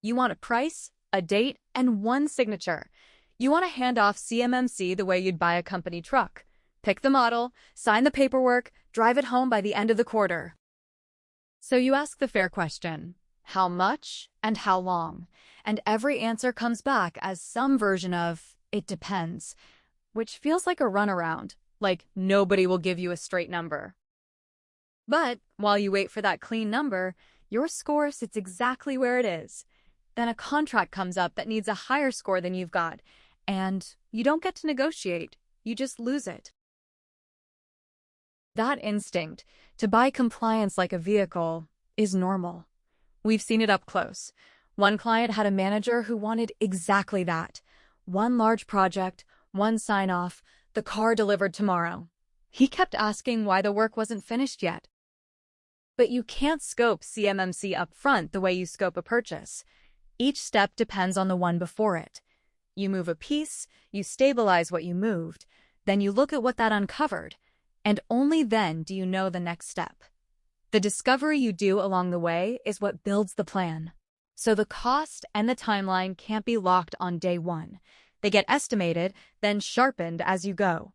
You want a price, a date, and one signature. You want to hand off CMMC the way you'd buy a company truck. Pick the model, sign the paperwork, drive it home by the end of the quarter. So you ask the fair question, how much and how long? And every answer comes back as some version of, it depends, which feels like a runaround, like nobody will give you a straight number. But while you wait for that clean number, your score sits exactly where it is. Then a contract comes up that needs a higher score than you've got, and you don't get to negotiate, you just lose it. That instinct to buy compliance like a vehicle is normal. We've seen it up close. One client had a manager who wanted exactly that. One large project, one sign-off, the car delivered tomorrow. He kept asking why the work wasn't finished yet. But you can't scope CMMC up front the way you scope a purchase. Each step depends on the one before it. You move a piece, you stabilize what you moved, then you look at what that uncovered, and only then do you know the next step. The discovery you do along the way is what builds the plan. So the cost and the timeline can't be locked on day one. They get estimated, then sharpened as you go.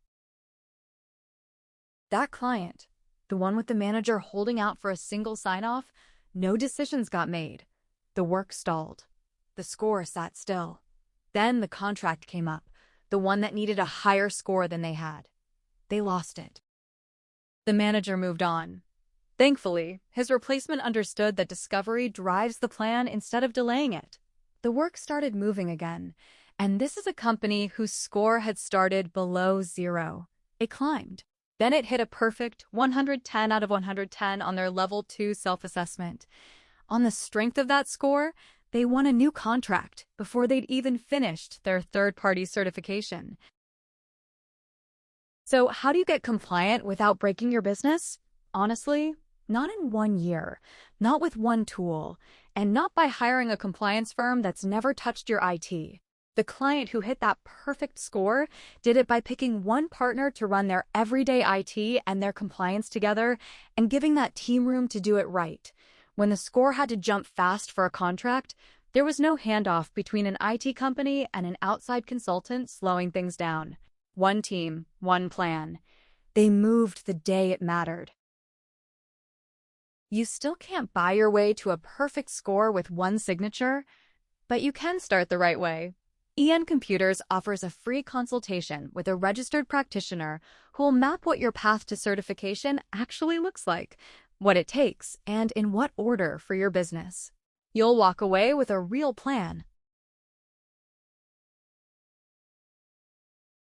That client, the one with the manager holding out for a single sign-off, no decisions got made. The work stalled. The score sat still. Then the contract came up, the one that needed a higher score than they had. They lost it. The manager moved on. Thankfully, his replacement understood that discovery drives the plan instead of delaying it. The work started moving again, and this is a company whose score had started below 0. It climbed. Then it hit a perfect 110 out of 110 on their level 2 self-assessment. On the strength of that score, they won a new contract before they'd even finished their third-party certification. So how do you get compliant without breaking your business? Honestly, not in 1 year, not with one tool, and not by hiring a compliance firm that's never touched your IT. The client who hit that perfect score did it by picking one partner to run their everyday IT and their compliance together and giving that team room to do it right. When the score had to jump fast for a contract, there was no handoff between an IT company and an outside consultant slowing things down. One team, one plan. They moved the day it mattered. You still can't buy your way to a perfect score with one signature, but you can start the right way. EN Computers offers a free consultation with a registered practitioner who will map what your path to certification actually looks like, what it takes, and in what order for your business. You'll walk away with a real plan,